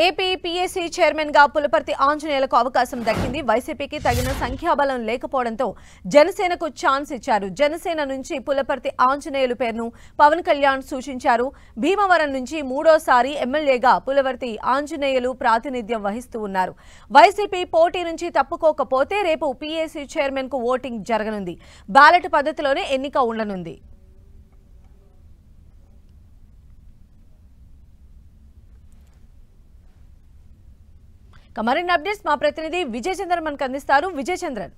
AP PSC chairman గా పులపర్తి ఆంజనేయులకు అవకాశం దక్కింది. వైసీపీకి తగిన సంఖ్యాబలం లేకపోవడంతో జనసేనకు ఛాన్స్ ఇచ్చారు. జనసేన నుంచి పులపర్తి ఆంజనేయులు పేరును పవన్ కళ్యాణ్ సూచించారు. భీమవరం నుంచి మూడోసారి ఎమ్మెల్యేగా పులపర్తి ఆంజనేయులు ప్రాతినిధ్యం వహిస్తూ ఉన్నారు. వైసీపీ పోటీ నుంచి తప్పుకోకపోతే రేపు పీఎస్సీ చైర్మన్ కు ఓటింగ్ జరగనుంది. బ్యాలెట్ పద్ధతిలోనే ఎన్నిక ఉండనుంది. మరిన్ని అప్డేట్స్ మా ప్రతినిధి విజయ్ చంద్రన్ మనకు అందిస్తారు. విజయ్ చంద్రన్,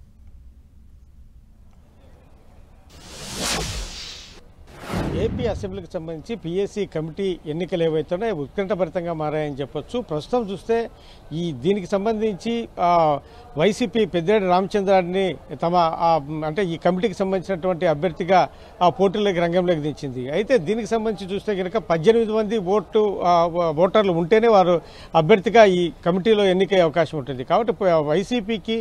ఏపీ అసెంబ్లీకి సంబంధించి పీఎస్సీ కమిటీ ఎన్నికలు ఏవైతున్నాయో ఉత్కంఠభరితంగా మారాయని చెప్పొచ్చు. ప్రస్తుతం చూస్తే దీనికి సంబంధించి వైసీపీ పెద్దిరెడ్డి రామచంద్రారెడ్డిని అంటే ఈ కమిటీకి సంబంధించినటువంటి అభ్యర్థిగా పోటీలోకి రంగంలోకి దించింది. అయితే దీనికి సంబంధించి చూస్తే కనుక 18 మంది ఓటర్లు ఉంటేనే వారు అభ్యర్థిగా ఈ కమిటీలో ఎన్నికయ్యే అవకాశం ఉంటుంది. కాబట్టి వైసీపీకి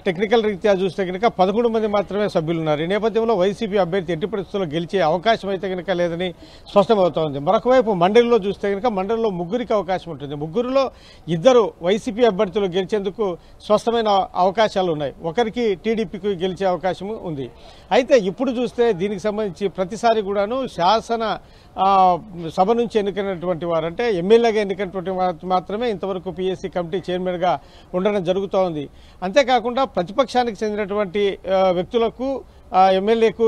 టెక్నికల్ రీత్యా చూస్తే కనుక 11 మంది మాత్రమే సభ్యులు ఉన్నారు. ఈ నేపథ్యంలో వైసీపీ అభ్యర్థి ఎట్టి పరిస్థితుల్లో గెలిచే అవకాశం అయితే కనుక లేదని స్పష్టమవుతోంది. మరొకవైపు మండలిలో చూస్తే కనుక మండలిలో ముగ్గురికి అవకాశం ఉంటుంది. ముగ్గురులో ఇద్దరు వైసీపీ అభ్యర్థులు గెలిచేందుకు స్పష్టమైన అవకాశాలు ఉన్నాయి. ఒకరికి టీడీపీకి గెలిచే అవకాశం ఉంది. అయితే ఇప్పుడు చూస్తే దీనికి సంబంధించి ప్రతిసారి కూడాను శాసన సభ నుంచి ఎన్నికైనటువంటి వారు అంటే ఎమ్మెల్యేగా ఎన్నికైనటువంటి వారు మాత్రమే ఇంతవరకు పీఎస్సీ కమిటీ చైర్మన్గా ఉండడం జరుగుతూ ఉంది. అంతేకాకుండా ప్రతిపక్షానికి చెందినటువంటి వ్యక్తులకు ఎమ్మెల్యేకు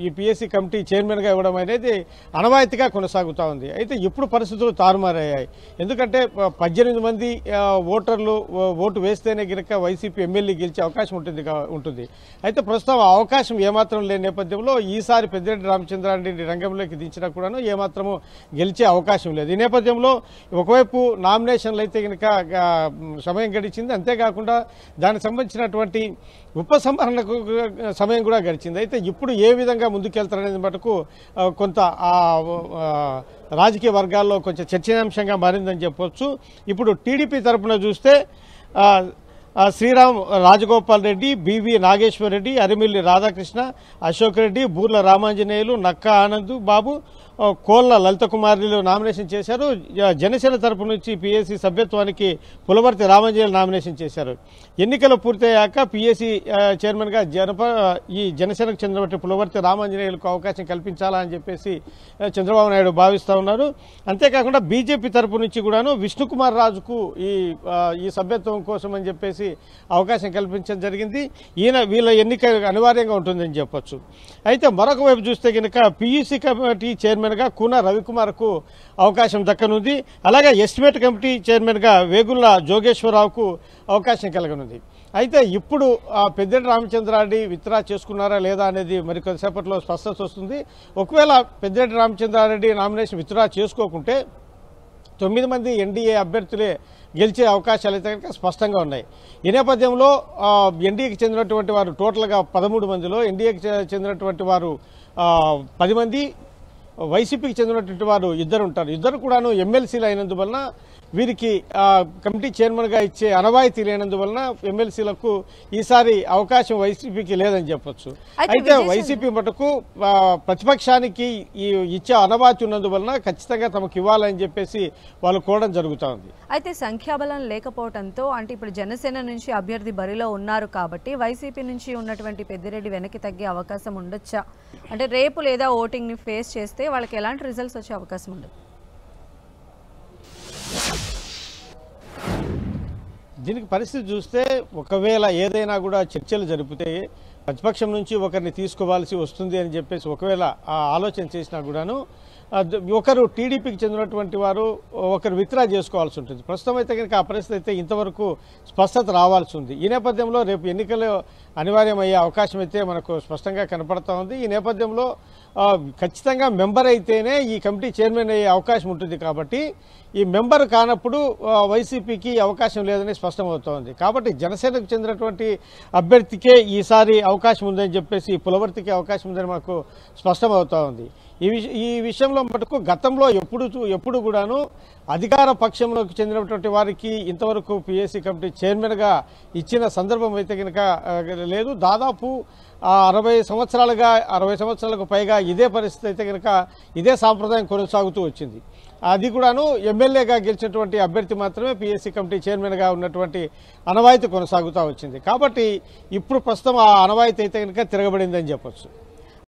ఈ పీఎస్సీ కమిటీ చైర్మన్గా ఇవ్వడం అనేది అనవాయితీగా కొనసాగుతూ ఉంది. అయితే ఇప్పుడు పరిస్థితులు తారుమారయ్యాయి. ఎందుకంటే 18 మంది ఓటర్లు ఓటు వేస్తేనే గినక వైసీపీ ఎమ్మెల్యే గెలిచే అవకాశం ఉంటుంది. అయితే ప్రస్తుతం ఆ అవకాశం ఏమాత్రం లేని నేపథ్యంలో ఈసారి పెద్దిరెడ్డి రామచంద్రారెడ్డిని రంగంలోకి దించినా కూడాను ఏమాత్రము గెలిచే అవకాశం లేదు. ఈ నేపథ్యంలో ఒకవైపు నామినేషన్లు అయితే కనుక సమయం గడిచింది. అంతేకాకుండా దానికి సంబంధించినటువంటి ఉపసంహరణకు సమయం కూడా గడిచింది. అయితే ఇప్పుడు ఏ విధంగా ముందుకెళ్తారనేది మటుకు కొంత రాజకీయ వర్గాల్లో కొంచెం చర్చనీయాంశంగా మారిందని చెప్పొచ్చు. ఇప్పుడు టీడీపీ తరఫున చూస్తే శ్రీరామ్ రాజగోపాల్ రెడ్డి, బివి నాగేశ్వర్ రెడ్డి, అరిమిల్లి రాధాకృష్ణ, అశోక్ రెడ్డి, బూర్ల రామాంజనేయులు, నక్కా ఆనంద్ బాబు, కోళ్ల లలిత కుమారులు నామినేషన్ చేశారు. జనసేన తరపు నుంచి పీఎస్సీ సభ్యత్వానికి పులపర్తి రామాంజనేయులు నామినేషన్ చేశారు. ఎన్నికలు పూర్తయ్యాక పీఎస్సీ చైర్మన్గా ఈ జనసేనకు చెందినటువంటి పులపర్తి రామాంజనేయులకు అవకాశం కల్పించాలా అని చెప్పేసి చంద్రబాబు నాయుడు భావిస్తూ ఉన్నారు. అంతేకాకుండా బీజేపీ తరపు నుంచి కూడాను విష్ణుకుమార్ రాజుకు ఈ సభ్యత్వం కోసం అని చెప్పేసి అవకాశం కల్పించడం జరిగింది. వీళ్ళ ఎన్నిక అనివార్యంగా ఉంటుందని చెప్పొచ్చు. అయితే మరొక వైపు చూస్తే కనుక పీయూసీ కమిటీ చైర్మన్ గా కూన రవికుమార్కు అవకాశం దక్కనుంది. అలాగే ఎస్టిమేట్ కమిటీ చైర్మన్ గా వేగుళ్ల జోగేశ్వరరావుకు అవకాశం కలగనుంది. అయితే ఇప్పుడు పెద్దిరెడ్డి రామచంద్రారెడ్డి విత్డ్రా చేసుకున్నారా లేదా అనేది మరి కొద్దిసేపట్లో స్పష్టత వస్తుంది. ఒకవేళ పెద్దిరెడ్డి రామచంద్రారెడ్డి నామినేషన్ విత్డ్రా చేసుకోకుంటే 9 మంది ఎన్డీఏ అభ్యర్థులే గెలిచే అవకాశాలు అయితే కనుక స్పష్టంగా ఉన్నాయి. ఈ నేపథ్యంలో ఎన్డీఏకి చెందినటువంటి వారు టోటల్గా 13 మందిలో ఎన్డీఏకి చెందినటువంటి వారు 10 మంది, వైసీపీకి చెందినటువంటి వారు ఇద్దరు ఉంటారు. ఇద్దరు కూడాను ఎమ్మెల్సీలు అయినందువలన వీరికి కమిటీ చైర్మన్గా ఇచ్చే అనవాయితీ లేనందువలన ఎమ్మెల్సీలకు ఈసారి అవకాశం వైసీపీకి లేదని చెప్పొచ్చు. అయితే వైసీపీ మటుకు ప్రతిపక్షానికి ఇచ్చే అనవాయితీ ఉన్నందువలన ఖచ్చితంగా తమకు ఇవ్వాలని చెప్పేసి వాళ్ళు కోరడం జరుగుతూ ఉంది. అయితే సంఖ్యాబలం లేకపోవడంతో అంటే ఇప్పుడు జనసేన నుంచి అభ్యర్థి బరిలో ఉన్నారు కాబట్టి వైసీపీ నుంచి ఉన్నటువంటి పెద్దిరెడ్డి వెనక్కి తగ్గే అవకాశం ఉండొచ్చా? అంటే రేపు లేదా ఓటింగ్ ని ఫేస్ చేస్తే వాళ్ళకి ఎలాంటి రిజల్ట్స్ వచ్చే అవకాశం ఉండదు? దీనికి పరిస్థితి చూస్తే ఒకవేళ ఏదైనా కూడా చర్చలు జరిపితే ప్రతిపక్షం నుంచి ఒకరిని తీసుకోవాల్సి వస్తుంది అని చెప్పేసి ఒకవేళ ఆలోచన చేసినా కూడాను ఒకరు టీడీపీకి చెందినటువంటి వారు ఒకరు విత్డ్రా చేసుకోవాల్సి ఉంటుంది. ప్రస్తుతం అయితే కనుక ఆ పరిస్థితి అయితే ఇంతవరకు స్పష్టత రావాల్సి ఉంది. ఈ నేపథ్యంలో రేపు ఎన్నికలు అనివార్యమయ్యే అవకాశం అయితే మనకు స్పష్టంగా కనపడతా ఉంది. ఈ నేపథ్యంలో ఖచ్చితంగా మెంబర్ అయితేనే ఈ కమిటీ చైర్మన్ అయ్యే అవకాశం ఉంటుంది. కాబట్టి ఈ మెంబర్ కానప్పుడు వైసీపీకి అవకాశం లేదని స్పష్టమవుతోంది. కాబట్టి జనసేనకు చెందినటువంటి అభ్యర్థికే ఈసారి అవకాశం ఉందని చెప్పేసి పులపర్తికి అవకాశం ఉందని మాకు స్పష్టమవుతా ఉంది. ఈ విషయంలో మటుకు గతంలో ఎప్పుడు కూడాను అధికార పక్షంలోకి చెందినటువంటి వారికి ఇంతవరకు పీఎస్సీ కమిటీ చైర్మన్గా ఇచ్చిన సందర్భం అయితే కనుక లేదు. దాదాపు 60 సంవత్సరాలకు పైగా ఇదే పరిస్థితి అయితే కనుక ఇదే సాంప్రదాయం కొనసాగుతూ వచ్చింది. అది కూడాను ఎమ్మెల్యేగా గెలిచినటువంటి అభ్యర్థి మాత్రమే పిఎస్సి కమిటీ చైర్మన్గా ఉన్నటువంటి అనవాయితీ కొనసాగుతూ వచ్చింది. కాబట్టి ఇప్పుడు ప్రస్తుతం ఆ అనవాయితీ అయితే కనుక తిరగబడిందని చెప్పొచ్చు.